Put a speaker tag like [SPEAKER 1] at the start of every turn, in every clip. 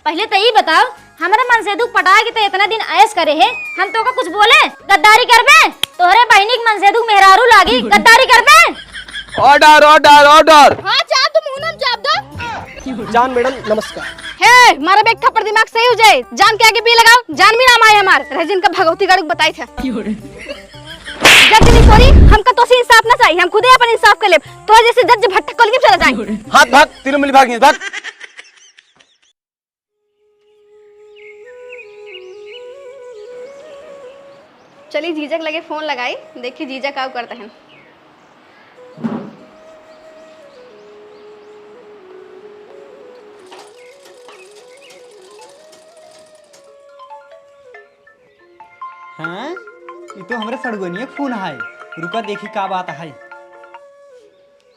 [SPEAKER 1] पहले तो ये बताओ, हमारा मन से दुख पटा के तो इतना दिन ऐश करे है, हम तो का कुछ बोले? गद्दारी करबे? तोहरे बहनी के मन से दुख मेहरारू लागी, गद्दारी करबे?
[SPEAKER 2] Order order order.
[SPEAKER 1] हाँ चाप तुम मुंह चाप दो।
[SPEAKER 3] जान मैडम नमस्कार।
[SPEAKER 1] हे मारा बेग थप्पड़ दिमाग सही हो जाए, जान के आगे भी लगाओ, जान भी नाम आए हमार रजिन का भगवती गाड़ी बताई था। जज नहीं सॉरी, हमका तो से इंसाफ ना चाहिए, हम खुदे अपन इंसाफ कर ले, तो जैसे जज भट्टा खोल के चला जाए।
[SPEAKER 2] हाथ भाग, तीनों मिल भाग भाग।
[SPEAKER 1] चलिए जीजा के लगे फोन लगाई, देखिए जीजा क्या करते हैं।
[SPEAKER 3] हाँ ये तो हमारे सड़गोनी फोन है, रुका देखी का बात है।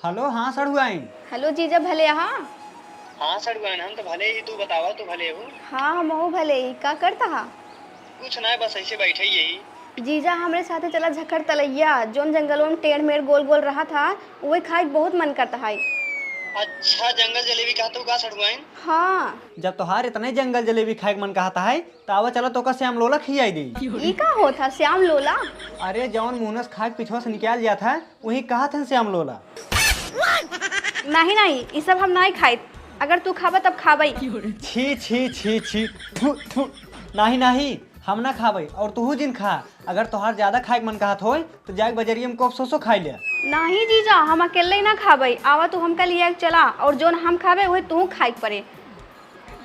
[SPEAKER 3] हेलो हाँ सड़गुआइन।
[SPEAKER 1] हेलो जीजा भले यहाँ?
[SPEAKER 3] हाँ सड़गुआइन हम तो भले ही, तू बतावा तू भले हो?
[SPEAKER 1] हाँ हम हो भले ही, का करता हा?
[SPEAKER 3] कुछ ना बस ऐसे बैठे ही यही।
[SPEAKER 1] जीजा हमारे साथे चला झखड़ तलैया, जोन जंगलों में टेढ़ मेढ़ गोल गोल रहा था, वही खाए बहुत मन करता है।
[SPEAKER 3] अच्छा जंगल जलेबी कहते हो का सड़गुआइन?
[SPEAKER 1] हाँ
[SPEAKER 3] जब तोहार इतने जंगल जलेबी खाए के मन कहता है तो आवा चला तो का श्याम लोला खियाई दी।
[SPEAKER 1] ई का होता श्याम लोला?
[SPEAKER 3] अरे जौन मुनस खा के पिछवा से निकाल दिया था वही कहा था श्याम लोला।
[SPEAKER 1] नहीं नहीं ये सब हम नहीं खाए, अगर तू खाबा तब खाबई।
[SPEAKER 3] छी छी छी छी थू थू। नहीं नहीं हम ना खाबई, और तू जिन खा, अगर तोहार ज्यादा खाए के मन कहत होय तो जाके बजरिया में कोप सोसो खाई ले।
[SPEAKER 1] नहीं जीजा हम अकेले ही ना खाबई, आवा तू हमका लिए चला, और जोन हम खाबे वही तू खाए पड़े।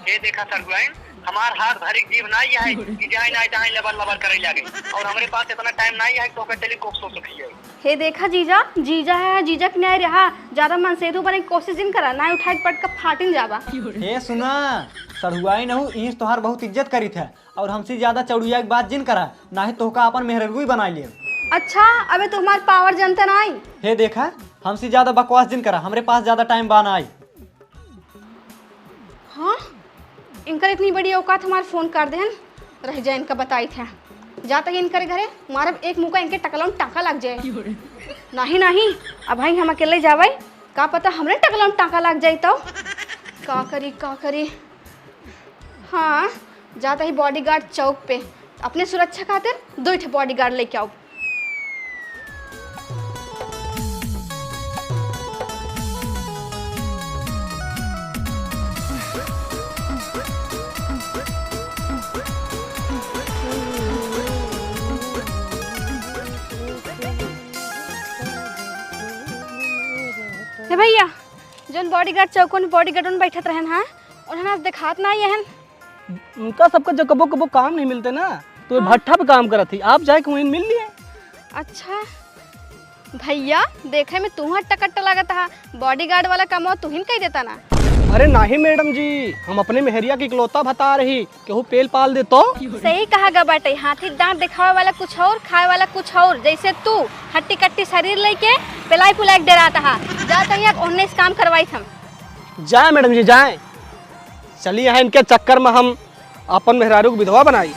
[SPEAKER 4] ये देखा सड़गुआइन, हमार हाथ भरी जीव नहीं है कि जाए ना जाए लबर लबर करे लागे, और हमारे पास इतना टाइम नहीं है तो चली कोक सो सकी है।
[SPEAKER 1] हे देखा जीजा, जीजा है जीजा के न्याय रहा, ज्यादा मन से तू बने कोशिश दिन करा, ना उठाए पट का फाटिन जाबा।
[SPEAKER 3] हे सुना सड़ुआई नहु इंस तोहार बहुत इज्जत करी था, और हमसे ज्यादा चौड़िया की बात जिन करा, ना ही तोहका अपन मेहरगुई बना लिए।
[SPEAKER 1] अच्छा अबे तुम्हार पावर जनता नहीं।
[SPEAKER 3] हे देखा हमसे ज्यादा बकवास जिन करा, हमरे पास ज्यादा टाइम बाना आई।
[SPEAKER 1] हाँ इनकर इतनी बड़ी औकात हमारे फोन कर देन, रह जाए इनका बताई था, जाता ही इनकर घरे मारा एक मुँह का इनके टकलाम टाका लग जाए। नहीं नहीं अब भाई हम अकेले जावे, का पता हमरे टकलाम टाका लग जाए तो का करी। हाँ जाता ही बॉडीगार्ड चौक पे अपने सुरक्षा खातिर 2 बॉडीगार्ड लेके आओ। हे भैया जोन बॉडीगार्ड चौकों में बॉडीगार्ड में बैठत रहन, हाँ उन्हें दिखात ना यहन।
[SPEAKER 5] उनका सबका जब कबो कबो काम नहीं मिलते ना, तो ये भट्ठा पे काम करत थी, आप जाए के वहीं मिल लिए।
[SPEAKER 1] अच्छा भैया देखे में तू टकट लागत हा, बॉडीगार्ड वाला काम तू ही कह देता ना।
[SPEAKER 5] अरे नहीं मैडम जी, हम अपने मेहरिया की इकलौता बता रही, केहू पेल पाल दे तो।
[SPEAKER 1] सही कहा गा बाटे, हाथी दांत दिखावे वाला कुछ और, खाए वाला कुछ और, जैसे तू हट्टी कट्टी शरीर लेके पिलाई पुलाई डराता हा, जाता ही अब उन्हें इस काम करवाई थम।
[SPEAKER 5] जाए मैडम जी जाए, चलिए है इनके चक्कर में हम अपन मेहरारू को विधवा बनाई।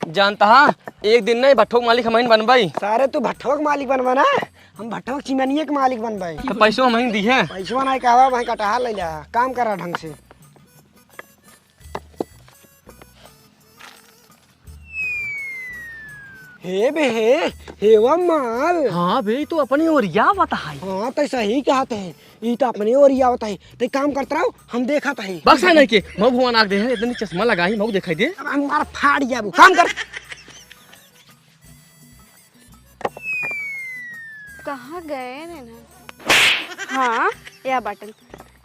[SPEAKER 2] जानता हा एक दिन नहीं भट्ठो के मालिक हम बनबाई।
[SPEAKER 6] सारे तू भट्ठो के मालिक बनवाना, हम भट्ठो के चिमनिए के मालिक बनबाई।
[SPEAKER 2] तो पैसों हम दी है,
[SPEAKER 6] पैसवा नहीं कहवा वहीं कटहा ले जा, काम करा ढंग से। हे बे हे वो माल।
[SPEAKER 2] हाँ भाई तू अपनी ओरिया बता है।
[SPEAKER 6] हाँ तो सही कहते हैं, ये तो अपने ओरिया होता है, तो काम करता रहो हम देखा है।
[SPEAKER 2] बस है नहीं के मऊ भगवान आग दे है, इतनी चश्मा लगाई मऊ दिखाई दे।
[SPEAKER 6] अब हमारा फाड़ जाबू, काम कर।
[SPEAKER 1] कहाँ गए ना? हाँ या बटन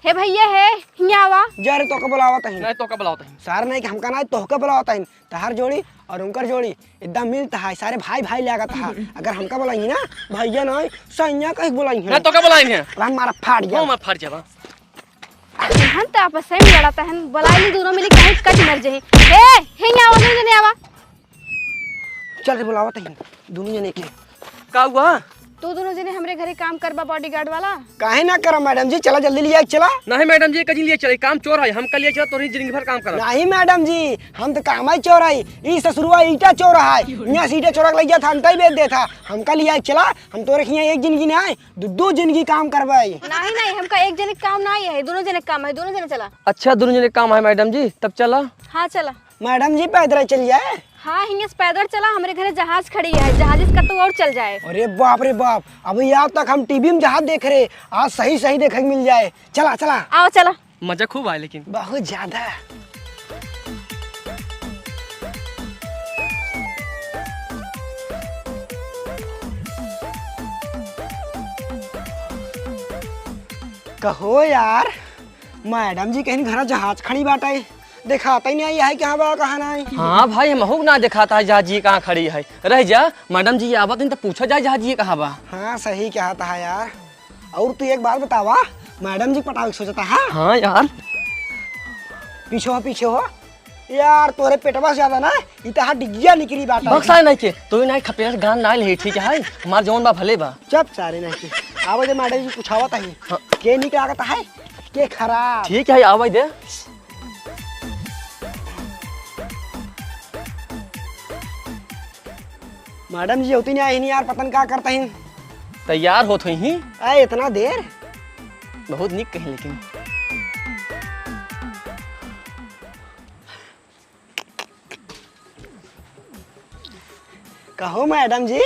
[SPEAKER 1] हे भैया है हिया आवा।
[SPEAKER 6] जरे तो का बुलावत है,
[SPEAKER 2] नहीं तो का बुलावत है।
[SPEAKER 6] सारे नहीं कि हमका नहीं तो का बुलावत है, तहार जोड़ी और उनकर जोड़ी एकदम मिलता है, सारे भाई भाई लागत है। अगर हमका बुलाएंगे ना भैया नहीं सैया कहीं बुलाएंगे।
[SPEAKER 2] नहीं तो का बुलाएंगे,
[SPEAKER 6] हमारा फाड़ जा।
[SPEAKER 2] मत फाड़ जावा।
[SPEAKER 1] हम तो आपस में लड़ाता है, बुलाई दोनों मिली कहीं कट मर जाए। हे हिया आवा नहीं आवा।
[SPEAKER 6] चल रे बुलावत है दोनों जने के।
[SPEAKER 2] का हुआ?
[SPEAKER 1] तू दोनों जने हमरे घरे काम करबा बॉडीगार्ड वाला।
[SPEAKER 6] काहे ना करा मैडम जी, चला जल्दी लिया चला।
[SPEAKER 2] नहीं मैडम जी, कहीं लिए चले, काम चोर है, हम कल लिए चला तो जिंदगी भर काम करा।
[SPEAKER 6] नहीं मैडम जी, हम तो काम ही चोर है, ई ससुरुआ ईटा चोर है, यहाँ से ईटा चोरा के लग था, हम कई बेच देता, हमका लिया चला, हम तो रखिए एक जिंदगी ना है, दो जिंदगी काम करवाई।
[SPEAKER 1] नहीं नहीं, हमका एक जने काम नहीं है, दोनों जने काम है, दोनों जने चला।
[SPEAKER 2] अच्छा दोनों जने काम है मैडम जी, तब चला।
[SPEAKER 1] हाँ चला।
[SPEAKER 6] मैडम जी पैदल चल जाए।
[SPEAKER 1] हाँ हिंगे से पैदल चला, हमारे घरे जहाज खड़ी है, जहाज का तो और चल जाए।
[SPEAKER 6] अरे बाप रे बाप, अभी आज तक हम टीवी में जहाज देख रहे, आज सही सही देखने मिल जाए। चला चला।
[SPEAKER 1] आओ चला।
[SPEAKER 2] मजा खूब आए लेकिन
[SPEAKER 6] बहुत ज्यादा। कहो यार, मैडम जी कहीं घर जहाज खड़ी बाटे, दिखाता ही नहीं है कहाँ बा कहाँ नहीं।
[SPEAKER 2] हाँ भाई, हम हो ना दिखाता है जहाज जी कहाँ खड़ी है। रह जा मैडम जी आवत नहीं तो पूछा जाए जहाज जी कहाँ बा।
[SPEAKER 6] हाँ सही कहता है यार। और तू एक बात बतावा, मैडम जी पटाखे सोचता है।
[SPEAKER 2] हाँ यार,
[SPEAKER 6] पीछे हो यार, तोरे पेटवा से ज्यादा ना इतना डिग्गिया निकली बात।
[SPEAKER 2] बक्सा नहीं के तो नहीं खपेर गान ना ले, ठीक है हमार जौन बा भले बा।
[SPEAKER 6] चुप सारे नहीं के आवे दे, मैडम जी पूछावा ताही के निकला है के खराब।
[SPEAKER 2] ठीक है आवे दे।
[SPEAKER 6] मैडम जी होती नहीं आई नहीं यार, पतन क्या करता है।
[SPEAKER 2] तैयार हो तो ही
[SPEAKER 6] अरे इतना देर,
[SPEAKER 2] बहुत निक कहीं लेकिन।
[SPEAKER 6] कहो मैडम जी,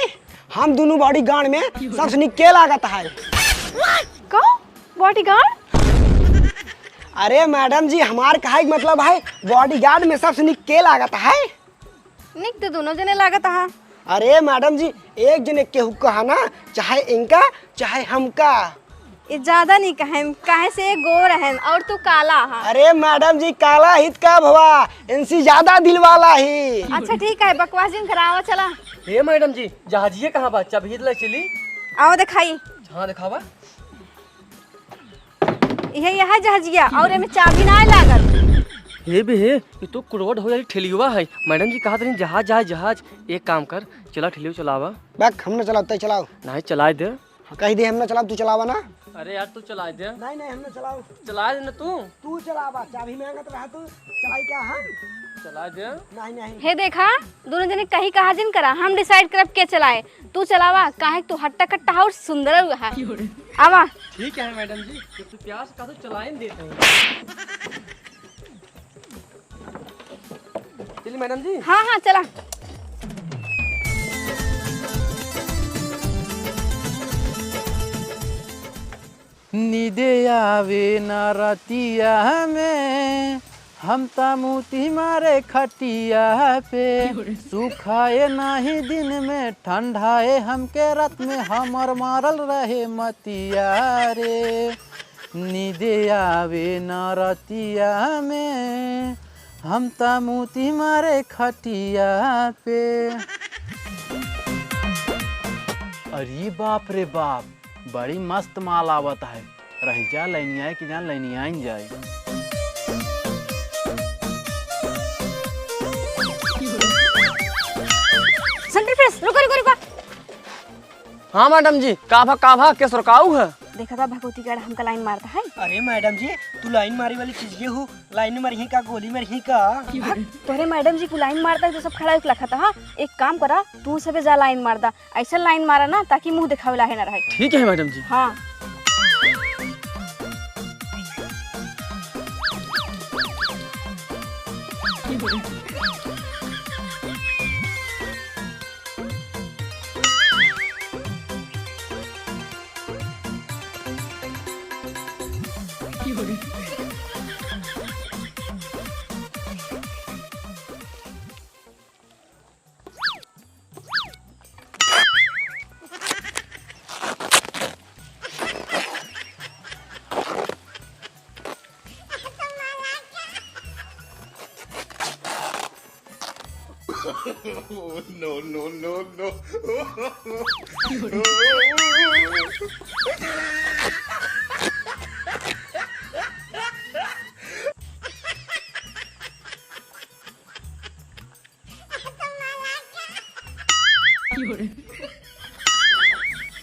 [SPEAKER 6] हम दोनों बॉडी गार्ड में सबसे निके लागत है।
[SPEAKER 1] कहो बॉडीगार्ड?
[SPEAKER 6] अरे मैडम जी, हमार कहे मतलब है बॉडी गार्ड में सबसे निके लागत है।
[SPEAKER 1] निक तो दोनों जने लागत है।
[SPEAKER 6] अरे मैडम जी, एक जने केहू कहा ना, चाहे इनका चाहे हमका।
[SPEAKER 1] ये ज्यादा नहीं कहें, काहे से ये गोर है और तू काला है।
[SPEAKER 6] अरे मैडम जी, काला हित का भवा, इनसे ज्यादा दिल वाला ही।
[SPEAKER 1] अच्छा ठीक है, बकवास दिन करावा चला।
[SPEAKER 2] हे मैडम जी, जहाजिए कहाँ बा, चाबी ले चली।
[SPEAKER 1] आओ दिखाई।
[SPEAKER 2] हाँ दिखावा।
[SPEAKER 1] यह जहाजिया और एमे चाबी ना लागल।
[SPEAKER 2] हे भी है, ये तो कुड़वट हो जाए ठेलियुआ है। मैडम जी कहा था जहाज जहाज जहाज, एक काम कर चला ठेलियो चलावा।
[SPEAKER 6] बैक हमने चलाओ, तय चलाओ।
[SPEAKER 2] नहीं चलाए दे।
[SPEAKER 6] कही दे हमने चलाओ, तू चलावा ना।
[SPEAKER 2] अरे यार तू चलाए दे।
[SPEAKER 6] नहीं नहीं हमने चलाओ।
[SPEAKER 2] चलाए दे ना
[SPEAKER 6] तू चलावा, चाबी मांगत रहा तू, चलाई क्या हम।
[SPEAKER 2] चला दे।
[SPEAKER 6] नहीं नहीं
[SPEAKER 1] हे देखा, दोनों जने कहीं कहा जिन करा, हम डिसाइड करब के चलाए। तू चलावा, काहे तू हट्टा कट्टा और सुंदर हुआ है। आवा।
[SPEAKER 2] ठीक है मैडम जी, तू प्यास का तो चलाए देते हैं। चलिए मैडम जी।
[SPEAKER 1] हाँ हाँ चला।
[SPEAKER 7] नीदे आवे न रतिया में, हम मोती मारे खटिया पे, सुखाए नहीं दिन में ठंडाए हमके रात में, हमर मारल रहे मतिया रे। नीदे आवे न रतिया में, हम मोती मारे खटिया पे। अरे बाप रे बाप, बड़ी मस्त माल आवत है। रह जा लाइनिया कि जान लाइनिया जाए।
[SPEAKER 1] सेंटर फ्रेश, रुको रुको रुको।
[SPEAKER 2] हाँ मैडम जी, काभा के सरकाऊ है।
[SPEAKER 1] देखा था भगवती गढ़ हमका लाइन मारता है।
[SPEAKER 6] अरे मैडम जी, तू लाइन मारी वाली चीज ये हो, लाइन मरही का गोली मरही का।
[SPEAKER 1] तोरे मैडम जी को लाइन मारता है तो सब खड़ा होके लखा था। हाँ एक काम करा, तू सबे जा लाइन मारदा, ऐसा लाइन मारा ना ताकि मुंह दिखावे लाहे ना रहे।
[SPEAKER 2] ठीक है मैडम जी।
[SPEAKER 1] हाँ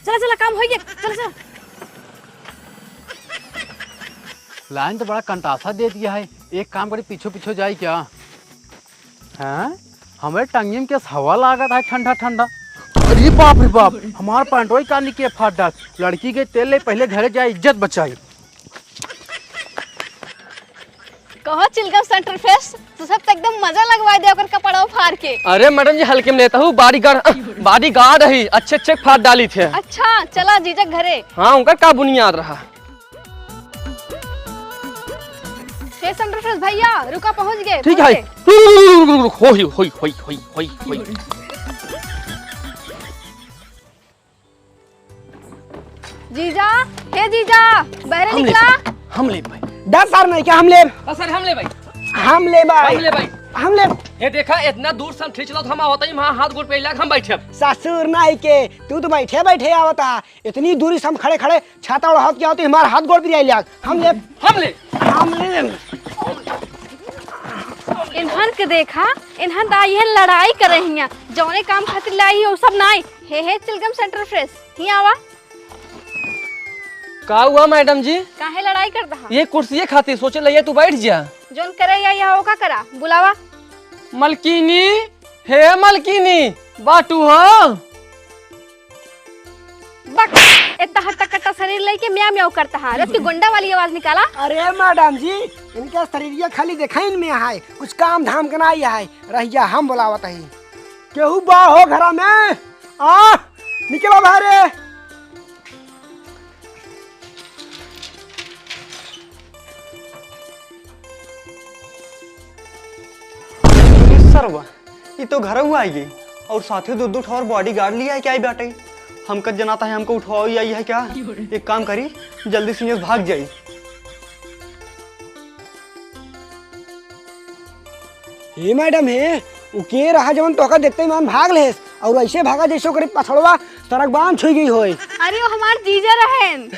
[SPEAKER 1] चला चला चल चल।
[SPEAKER 7] लाइन तो बड़ा कंटासा दे दिया है। एक काम करे, पीछे पीछे जाए क्या? हैं? हमें टंगी में कैसे हवा लागत है ठंडा ठंडा। अरे बाप रे बाप, हमार पैंटोई का निके फाट डाल। लड़की के तेल ले पहले घरे जाए, इज्जत बचाई।
[SPEAKER 1] कहो चिलगम सेंटर फेस, तू सब तो एकदम मजा लगवा दे ओकर कपड़ा फाड़ के।
[SPEAKER 2] अरे मैडम जी हल्के में लेता हूँ, बॉडीगार्ड है, अच्छे अच्छे फाड़ डाली थे।
[SPEAKER 1] अच्छा चला जीजा घरे।
[SPEAKER 2] हाँ उनका क्या बुनियाद रहा।
[SPEAKER 1] हे सेंटर फेस भैया रुका, पहुंच गए।
[SPEAKER 2] ठीक है। होई होई होई होई होई होई।
[SPEAKER 1] जीजा, हे जीजा बहरे निकला।
[SPEAKER 2] हम ले भाई।
[SPEAKER 6] 10 साल नहीं क्या हम ले?
[SPEAKER 2] सर हम ले भाई।
[SPEAKER 6] हम ले भाई,
[SPEAKER 2] हम ले भाई।
[SPEAKER 6] हम ले।
[SPEAKER 2] ये देखा इतना दूर से हम ठीक चला तो हम आवता ही वहाँ हाथ गोड़ पे लग हम बैठे।
[SPEAKER 6] ससुर नहीं के, तू तो बैठे बैठे आवता। इतनी दूरी से हम खड़े खड़े छाता उड़ा हाथ क्या होती, हमारा हाथ गोड़ पे लाग। हम ले,
[SPEAKER 2] हम ले।
[SPEAKER 6] हम ले।
[SPEAKER 1] इन्हन के देखा, इन्हन तो आई है लड़ाई कर रही हैं। जौने काम खातिर लाई है वो सब नहीं। हे चिलगम सेंटर फ्रेश ही आवा।
[SPEAKER 2] का हुआ मैडम जी?
[SPEAKER 1] काहे लड़ाई कर रहा?
[SPEAKER 2] ये कुर्सी खातिर सोचे लइए तू बैठ जा।
[SPEAKER 1] जोन करे या वो का करा बुलावा।
[SPEAKER 2] मलकीनी, हे मलकीनी बाटू हो।
[SPEAKER 1] बक इतना हट्टा कट्टा शरीर लेके म्याऊ म्याऊ करता है। रत की गुंडा वाली आवाज निकाला।
[SPEAKER 6] अरे मैडम जी, इनका शरीर खाली देखा इनमें है, कुछ काम धाम करना है। रहिया हम बुलावत है। केहू बा हो घरा में? आ निकलो बाहर।
[SPEAKER 3] सरवा ये तो घर हुआ है और साथ ही दो ठो और बॉडीगार्ड लिया है क्या बाटे। हमका जनाता है हमको उठवाओ आई है क्या? एक काम करी जल्दी से यहाँ भाग जाई।
[SPEAKER 6] हे मैडम हे, वो के रहा जवन तोका देखते ही मान भाग लेस और ऐसे भागा जैसो करे पछड़वा सड़क बांध छुई गई होई।
[SPEAKER 1] अरे वो हमार जीजा रहेन।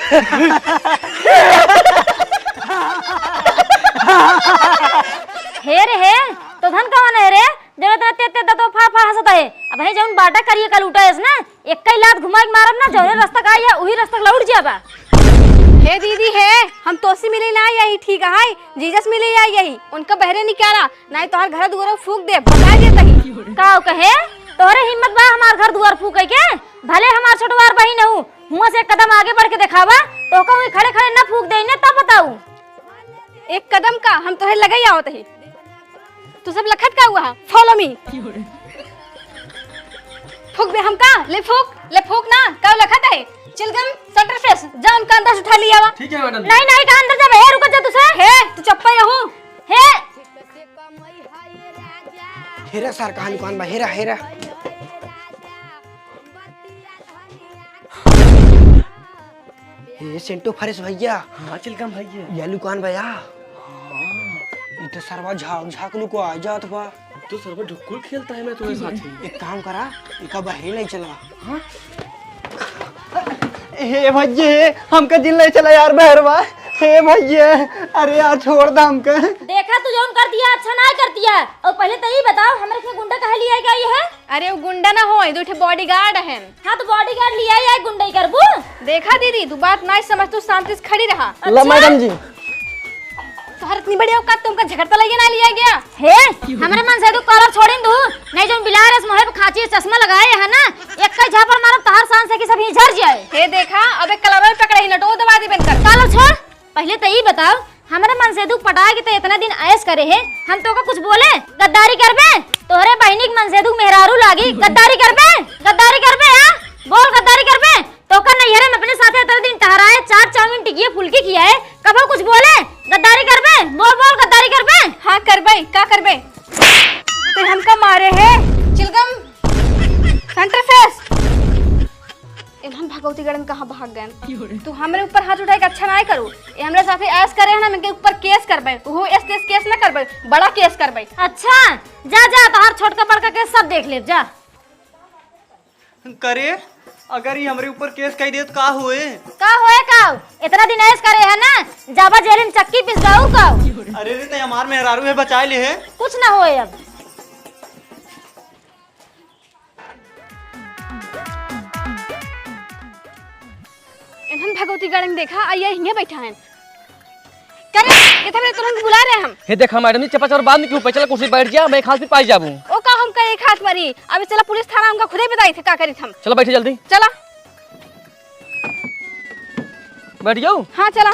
[SPEAKER 8] हे रे हे, तो धन कौन है रे? जब ते तो फा फा हंसता है। अब है जौन बाटा करिए कल उठा है ना, एक कई लात घुमा के मारब ना, जौने रास्ता का आया वही रास्ता लौट जाबा।
[SPEAKER 1] हे दीदी है, हम तोसी मिले ना यही ठीक है। जीजस मिले या यही उनका बहरे निकाला नहीं तो हर घर दुआर फूक दे, बता दे तही।
[SPEAKER 8] का कहे तोरे हिम्मत बा हमार घर दुआर फूके के? भले हमार छोटवार बहिन हूं, हुआ से एक कदम आगे बढ़ के दिखावा तो कहूं खड़े खड़े ना फूक दे ने तब बताऊ।
[SPEAKER 1] एक कदम का हम तोहे लगे आवत ही। तू सब लखत का हुआ? Follow me. फूक दे हमका, ले फूक ना का लखत है। चिलगम सेंटर फ्रेश जा उनका अंदर उठा लिया वा।
[SPEAKER 2] ठीक है मैडम।
[SPEAKER 8] नहीं नहीं का अंदर जा बे, रुक जा तुसे।
[SPEAKER 1] हे तू चप्पा रहूं।
[SPEAKER 8] हे
[SPEAKER 6] हेरा सर कहानी कौन बा? हेरा हेरा ये सेंटो फरेस भैया।
[SPEAKER 2] हाँ चिलगम भैया।
[SPEAKER 6] यालू कौन भैया? इधर सरवा झाक झाक लू को आ जात बा।
[SPEAKER 2] तो सर्वर ढुकुल खेलता है मैं तुम्हारे साथ ही।
[SPEAKER 6] एक काम करा, इका बहरी नहीं चला।
[SPEAKER 2] हाँ?
[SPEAKER 3] हे भैया हमका जिन ले चला यार बहरवा। हे भैया अरे यार छोड़ दा हमका।
[SPEAKER 8] देखा तू जौन कर दिया अच्छा ना कर दिया। और पहले तो ये बताओ हमरे के गुंडा कहे लिया क्या ये है?
[SPEAKER 1] अरे वो गुंडा ना हो, दो ठे बॉडीगार्ड हैं।
[SPEAKER 8] हां तो बॉडीगार्ड लिया है गुंडा ही करबू।
[SPEAKER 1] देखा दीदी तू बात नहीं समझ, तू शांति से खड़ी रहा।
[SPEAKER 6] ला मैडम जी
[SPEAKER 1] तोहर इतनी बड़ी औकात तुमका झगड़ता लगे ना लिया गया।
[SPEAKER 8] हे हमरे मन से तू कॉलर छोड़िन दू नहीं जोन बिलार इस मोहे पे खांची चश्मा लगाए है ना, एक का झापर मारब तहार सांस से कि सब ही झड़ जाए।
[SPEAKER 1] हे देखा अबे कलर पकड़े न तो दबा दी बनकर।
[SPEAKER 8] कॉलर छोड़, पहले तो ये बताओ हमरे मन से तू पटाए के तो इतना दिन ऐश करे है, हम तो का कुछ बोले? गद्दारी करबे? तोहरे बहिनी के मन से तू मेहरारू लागी गद्दारी करबे? गद्दारी करबे? हां बोल गद्दारी करबे? तो का नहीं है अपने साथे इतना दिन ठहराए, 4 चाउमीन टिकिए फुलकी किया है, कबो कुछ बोले? गद्दारी करबे? बोल बोल गद्दारी करबे?
[SPEAKER 1] हां करबे, का करबे? तो हमका मारे है चिलगम सेंटर फेस। हम भगवती गड़न कहाँ भाग गए? तू हमरे ऊपर हाथ उठाए के अच्छा ना करू। ये हमरे साथे ऐस करे है ना, मैं ऊपर केस करबे। वो एस केस ना करबे, बड़ा केस करबे।
[SPEAKER 8] अच्छा जा जा तोहर छोटका बड़का केस सब देख ले जा।
[SPEAKER 3] करे अगर ये हमरे ऊपर केस कही दे तो का हुए?
[SPEAKER 8] का होए का? इतना दिन ऐस करे है ना, जाबा जेल में चक्की पिस जाऊ का।
[SPEAKER 3] अरे रे ते हमार मेहरारू है बचाए ले है।
[SPEAKER 8] कुछ ना होए अब।
[SPEAKER 1] इन्हन भगवती गणन देखा आइया हिंगे बैठा है करे ये तो मेरे तुरंत बुला रहे हैं हम।
[SPEAKER 2] हे देखा मैडम जी चपाचर बाद में क्यों पे चला कुर्सी बैठ जा मैं एक हाथ पे पाई जाबू।
[SPEAKER 1] ओ का हम का एक हाथ मरी अभी चला पुलिस थाना हमका खुदे बताई थे का करी हम।
[SPEAKER 2] चलो बैठे जल्दी
[SPEAKER 1] चला
[SPEAKER 2] बैठ जाओ।
[SPEAKER 1] हाँ चला।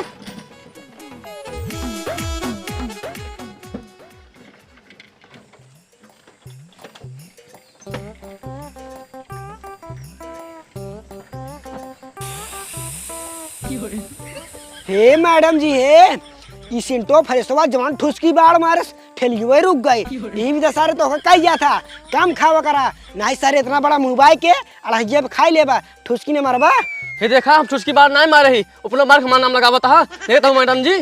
[SPEAKER 6] हे मैडम जी हे ई सिंटो फरेसवा जवान ठुसकी बाड़ मारस ठेलियो रुक गए ई भी सारे तो कही जा था काम खावा करा नहीं सारे इतना बड़ा मुंबई के अड़हिया पे खाई लेबा ठुसकी ने मारबा।
[SPEAKER 2] हे देखा हम ठुसकी बार नहीं मारे ही उपलो मार हमारा नाम लगावत हा नहीं तो मैडम जी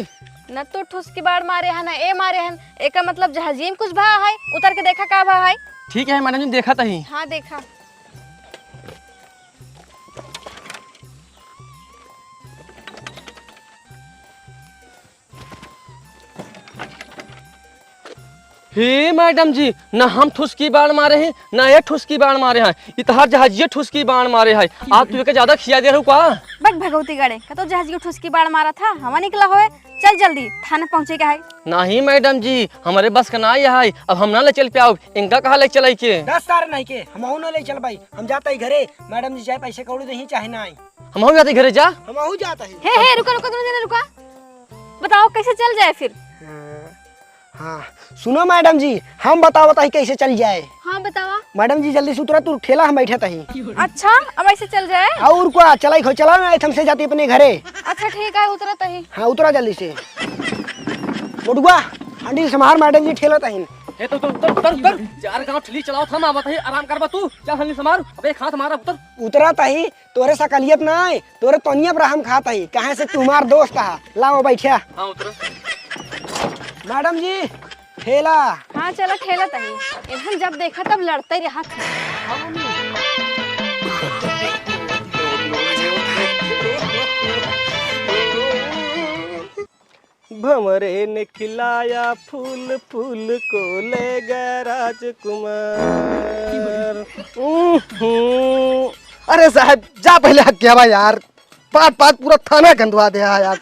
[SPEAKER 1] न तो ठुस की बाढ़ मारे हैं ना ए मारे हैं एक मतलब जहाजीम कुछ भा है उतर के देखा का भा है।
[SPEAKER 2] ठीक है मैडम जी देखा तही।
[SPEAKER 1] हाँ देखा।
[SPEAKER 2] हे मैडम जी ना हम ठुसकी बाण मारे हैं ना ये ठुसकी बाण मारे हैं इतहार जहाजिए ठुसकी बाण मारे हैं आप तो ज्यादा खिया दे रहे हो का।
[SPEAKER 1] बट भगवती गड़े का तो जहाज की ठुस की बाढ़ मारा था हवा निकला होए चल जल्दी थाने पहुंचे का है।
[SPEAKER 2] नहीं मैडम जी हमारे बस का ना है अब हम ना ले चल पाओ इनका कहा ले चले के
[SPEAKER 6] 10 सारे नहीं के हम न ले चल भाई हम जाता ही घरे मैडम जी चाहे पैसे कौड़ी नहीं चाहे ना आई
[SPEAKER 2] हम जाते घरे जा
[SPEAKER 6] हम जाता ही।
[SPEAKER 1] हे रुको रुको दोनों जने रुका बताओ कैसे चल जाए फिर।
[SPEAKER 6] हाँ सुनो मैडम जी हम बताओ बताही कैसे चल जाए।
[SPEAKER 1] हाँ बतावा।
[SPEAKER 6] मैडम जी जल्दी से उतरा तू ठेला हम बैठे तही।
[SPEAKER 1] अच्छा अब ऐसे चल जाए
[SPEAKER 6] और क्या चला खो चला ना हमसे जाती अपने घरे।
[SPEAKER 1] अच्छा ठीक है उतरा तही।
[SPEAKER 6] हाँ उतरा जल्दी से मुडुआ हंडी समार मैडम जी ठेला तही।
[SPEAKER 2] ए तो उतर चार गांव ठली चलाओ थम आवत है आराम करबा तू चल हनी समार अबे हाथ मारा
[SPEAKER 6] उतरा तही तोरे सकलियत नहीं तोरे तनिया पर हम खाता ही कहां से तुम्हार दोस्त है लाओ बैठा।
[SPEAKER 2] हां उतर
[SPEAKER 6] मैडम जी ठेला।
[SPEAKER 1] हाँ चलो ठेला तही इन्हन जब देखा तब लड़ते रहा।
[SPEAKER 5] भंवरे ने खिलाया फूल फूल को ले गया राजकुमार। अरे साहब जा पहले हक गया यार पात पात पूरा थाना गंदवा दिया यार।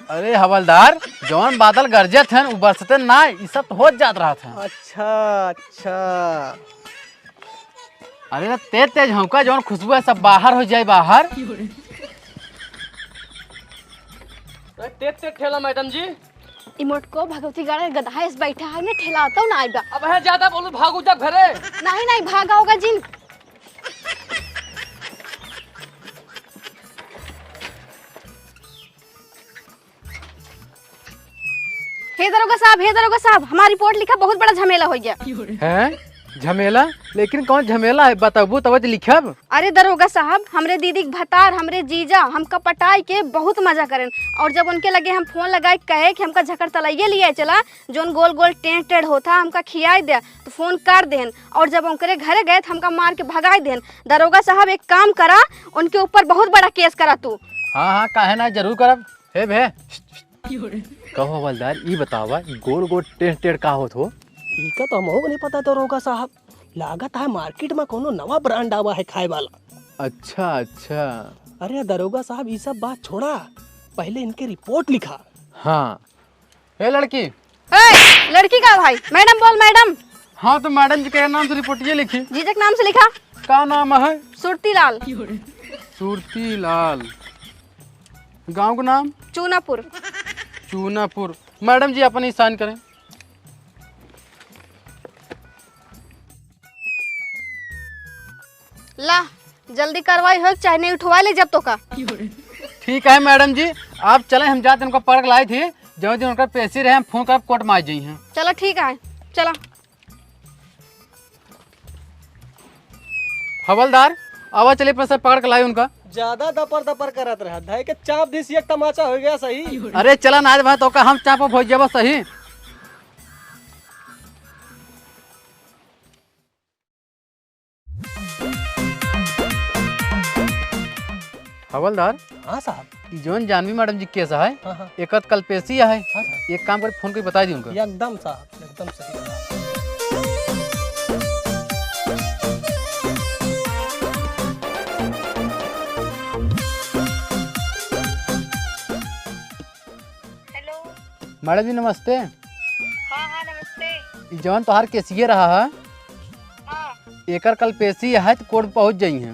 [SPEAKER 7] अरे हवलदार जौन बादल गरजत हैं उ बरसते ना ई सब तो हो जात रहा था।
[SPEAKER 5] अच्छा अच्छा
[SPEAKER 7] अरे ना तेज तेज हौका जौन खुशबू है सब बाहर हो जाए बाहर।
[SPEAKER 2] तेज ठेला मैडम जी
[SPEAKER 1] इमोट को भगवती गाड़े गधा इस बैठा है ना ठेलाता हूँ ना आएगा।
[SPEAKER 2] अब है ज्यादा बोलू भागू जा घरे।
[SPEAKER 1] नहीं नहीं भागा होगा जिन। हे दरोगा साहब हमारी रिपोर्ट लिखा बहुत बड़ा झमेला हो गया
[SPEAKER 7] है। झमेला लेकिन कौन झमेला है बताबू तब लिखब।
[SPEAKER 1] अरे दरोगा साहब हमरे दीदी के भतार हमरे जीजा हमका पटाई के बहुत मजा करें और जब उनके लगे हम फोन लगाए कहे कि हमका झकड़ तलाइए लिए चला जोन गोल गोल टेढ़ टेढ़ होता हमका खियाई दे तो फोन कर देन और जब उनके घरे गए तो हमका मार के भगाई देन। दरोगा साहब एक काम करा उनके ऊपर बहुत बड़ा केस करा तू।
[SPEAKER 7] हाँ हाँ काहे ना जरूर करब। हे भे कहो हवलदार ई बतावा गोल गोल टेढ़ टेढ़ का होत हो।
[SPEAKER 5] इका तो हमको नहीं पता दरोगा साहब लागत है मार्केट में कोनो नवा ब्रांड आवा है खाए वाला।
[SPEAKER 7] अच्छा अच्छा
[SPEAKER 5] अरे दरोगा साहब ये सब बात छोड़ा पहले इनके रिपोर्ट लिखा।
[SPEAKER 7] हाँ हे लड़की
[SPEAKER 1] लड़की का भाई मैडम बोल मैडम।
[SPEAKER 7] हाँ तो मैडम जी के नाम से रिपोर्ट ये लिखी।
[SPEAKER 1] जीजा के नाम से लिखा।
[SPEAKER 7] का नाम है?
[SPEAKER 1] सुरती लाल।
[SPEAKER 7] सुरती लाल। गांव का नाम?
[SPEAKER 1] चूनापुर।
[SPEAKER 7] चूनापुर। मैडम जी अपन साइन करें।
[SPEAKER 1] ला जल्दी कार्रवाई हो चाहे नहीं उठवा ले जब तो का।
[SPEAKER 7] ठीक है मैडम जी आप चले हम जाते उनका पर्क लाई थी जो दिन उनका पैसे रहे हम फोन कर कोर्ट में आ जाई हैं।
[SPEAKER 1] चलो ठीक है चलो।
[SPEAKER 7] हवलदार आवा चले पैसा पकड़ के लाई उनका।
[SPEAKER 5] ज्यादा दपर करत रहा धाय के चाप दिस एक तमाचा हो गया सही।
[SPEAKER 7] अरे चला ना भाई तो का हम चाप हो जाब सही। हवलदार
[SPEAKER 5] हाँ साहब
[SPEAKER 7] जोन जानवी मैडम जी केस है
[SPEAKER 5] हाँ।
[SPEAKER 7] एक कल पेशी है।
[SPEAKER 5] हाँ
[SPEAKER 7] एक काम कर फोन करके बता दी उनको।
[SPEAKER 5] एकदम साहब एकदम सही।
[SPEAKER 7] मैडम जी नमस्ते।
[SPEAKER 9] हाँ हाँ नमस्ते।
[SPEAKER 7] ई जवन तोहार केसिए रहा है
[SPEAKER 9] हाँ
[SPEAKER 7] एकर कल पेशी है तो कोर्ट पहुँच जाई हैं।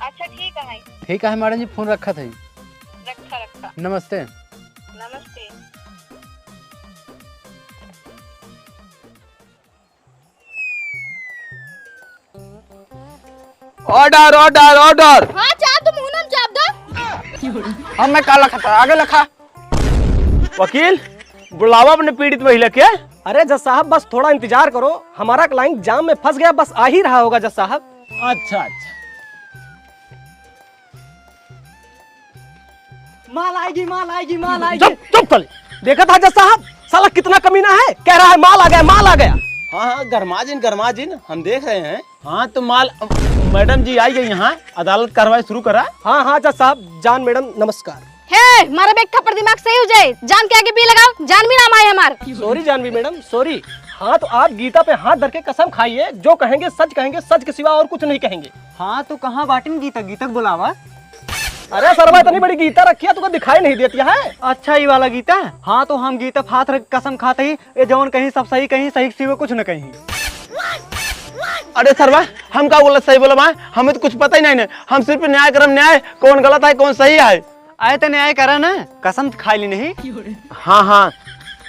[SPEAKER 9] अच्छा ठीक है।
[SPEAKER 7] ठीक है मैडम जी, फोन रखा था।
[SPEAKER 9] रखा रखा।
[SPEAKER 7] नमस्ते।
[SPEAKER 9] नमस्ते।
[SPEAKER 2] Order order order.
[SPEAKER 1] हाँ चाप तो मुंह ना चाप दो।
[SPEAKER 3] अब मैं काला खता आगे लखा।
[SPEAKER 2] वकील बुलावा अपने पीड़ित महिला के।
[SPEAKER 5] अरे जज साहब बस थोड़ा इंतजार करो, हमारा क्लाइंट जाम में फंस गया, बस आ ही रहा होगा जज साहब।
[SPEAKER 2] अच्छा अच्छा।
[SPEAKER 5] माल आएगी माल आएगी माल आएगी।
[SPEAKER 2] चुप चुप चल।
[SPEAKER 5] देखा था जज साहब, साला कितना कमीना है, कह रहा है माल आ गया माल आ गया।
[SPEAKER 10] हाँ हाँ गरमाजिन हम देख रहे हैं। हाँ तो माल मैडम जी आई गई यहाँ, अदालत कार्रवाई शुरू करा।
[SPEAKER 5] हाँ हाँ जज साहब, जान मैडम नमस्कार।
[SPEAKER 1] हे मारा बेग थप्पड़ दिमाग सही हो जाए, जान के आगे भी लगाओ, जान भी नाम आए हमार।
[SPEAKER 5] Sorry Janvi madam sorry. हाँ तो आप गीता पे हाथ धर के कसम खाइए, जो कहेंगे, सच के सिवा और कुछ नहीं कहेंगे।
[SPEAKER 3] हाँ तो कहाँ बाटिन गीतक गीतक बुलावा।
[SPEAKER 5] अरे सरवा इतनी बड़ी गीता रखी है, तुमको दिखाई नहीं देती है।
[SPEAKER 3] अच्छा ये वाला गीता। हाँ तो हम गीतक हाथ रख कसम खाते ही ये जवन कहीं सब सही, कहीं सही सिवा कुछ न कहीं।
[SPEAKER 10] अरे सरवा हम क्या बोला सही बोला भाई, हमें तो कुछ पता ही नहीं। हम सिर्फ न्याय करम, न्याय कौन गलत है कौन सही है।
[SPEAKER 3] आए तो न्याय करा ना, कसम खाई ली नहीं।
[SPEAKER 10] हाँ हाँ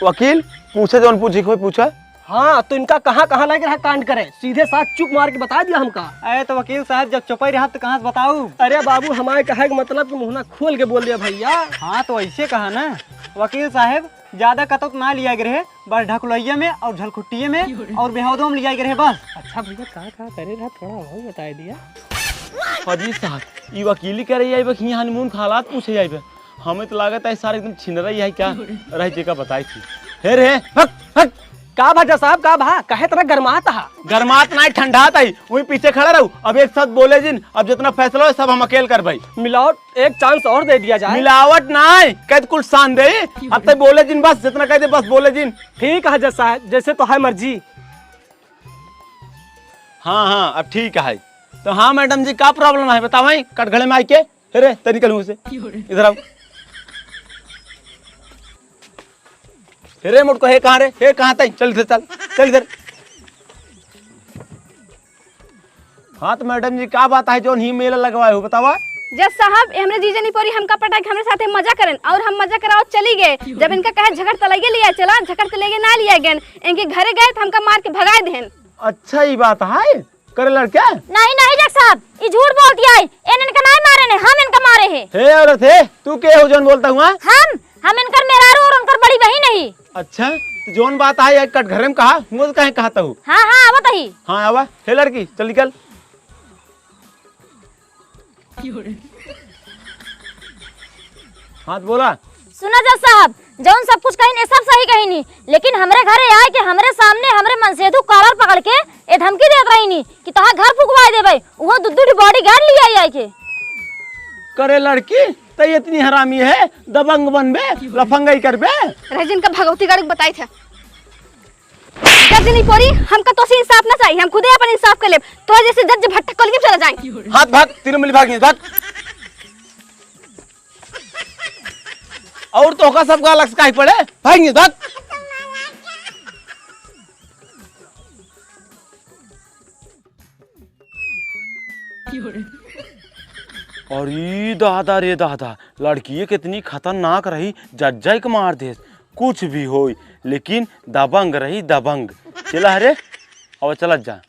[SPEAKER 10] वकील पूछे जौन पूछे कोई पूछा।
[SPEAKER 5] हाँ तो इनका कहाँ कहाँ लग रहा कांड करे, सीधे साथ चुप मार के बता दिया हमका।
[SPEAKER 3] अरे तो वकील साहब जब चुपाई रहा तो कहाँ से बताऊँ।
[SPEAKER 5] अरे बाबू हमारे कहे का मतलब कि मुँह ना खोल के बोल दिया भैया।
[SPEAKER 3] हाँ तो ऐसे कहा ना वकील साहब, ज्यादा कतक ना लिया गए, बस ढकुलैया में और झलकुट्टिये में और बेहौदों में लिया गए बस।
[SPEAKER 5] अच्छा भैया कहाँ करे रहा, थोड़ा और बता दिया।
[SPEAKER 10] हाजी साहब ये वकीली करे आई बखी हनीमून के हालात पूछे आई। हमें तो लागत है सारे एकदम छिन रही है क्या रह जेका बताई थी। हे रे हक हक
[SPEAKER 5] का भाजा साहब का भा कहे तरह गरमात हा।
[SPEAKER 10] गरमात ना ठंडात आई, वही पीछे खड़ा रहू। अब एक साथ बोले जिन, अब जितना फैसला हो सब हम अकेले कर भाई।
[SPEAKER 5] मिलावट एक चांस और दे दिया जाए।
[SPEAKER 10] मिलावट ना कैद कुल शान दे। अब तक बोले जिन बस जितना कहते बस बोले जिन।
[SPEAKER 5] ठीक है जज साहब, जैसे तो है मर्जी।
[SPEAKER 10] हाँ हाँ अब ठीक है। तो हाँ मैडम जी क्या प्रॉब्लम है बताओ भाई। कटघड़े में आई के रे तरी निकल से इधर आओ। रे मुझको हे कहाँ रे, हे कहाँ तई, चल इधर चल चल इधर। हाँ तो मैडम जी क्या बात है जो ही मेला लगवाए हो बतावा।
[SPEAKER 1] जज साहब हमरे जीजा नहीं पड़ी, हमका पटा के हमरे साथे मजा करें और हम मजा कराओ चली गए। जब इनका कहे झगड़ तलैगे लिया चला, झगड़ तलैगे ना लिया गए, इनके घरे गए तो हमका मार के भगाए देन।
[SPEAKER 10] अच्छा ये बात है करे लड़का।
[SPEAKER 8] नहीं नहीं जज साहब ये झूठ बोल दिया है, इनका नहीं मारे ने, हम इनका मारे हैं।
[SPEAKER 10] हे औरत है तू के हो जोन बोलता हुआ।
[SPEAKER 8] हम इनकर मेहरारू और उनकर बड़ी बहन नहीं।
[SPEAKER 10] अच्छा तो जोन बात है कटघरे में कहा मुझे कहीं कहता हूँ।
[SPEAKER 8] हाँ हाँ आवत ही।
[SPEAKER 10] हाँ आवा हे लड़की चल निकल। हाँ बोला।
[SPEAKER 8] सुना जज साहब जौन सब कुछ कहीं सब सही कहीं नहीं, लेकिन हमरे घरे आए के हमरे सामने हमरे मनसेधु कॉलर पकड़ के ए धमकी देत रही नहीं कि तोहार घर फुकवाई देबे। वो दुद्दू बॉडी गार्ड लिया आई के।
[SPEAKER 10] करे लड़की तो इतनी हरामी है, दबंग बनबे लफंगाई करबे।
[SPEAKER 1] रह इनका भगवती गाड़ी बताई थे। जज नहीं पड़ी, हमका तो से इंसाफ ना चाहिए, हम खुदे अपन इंसाफ कर ले। तो जैसे जज भट्टा कॉल के चला जाए।
[SPEAKER 10] हाथ भाग तीनों मिली भाग भाग। और तो का सबका अलग काहे पड़े भाग भाग। अरे दादा रे दादा, लड़की कितनी खतरनाक रही, जज्जा के मार दे कुछ भी हो, लेकिन दबंग रही दबंग। चला रे अब चला जा।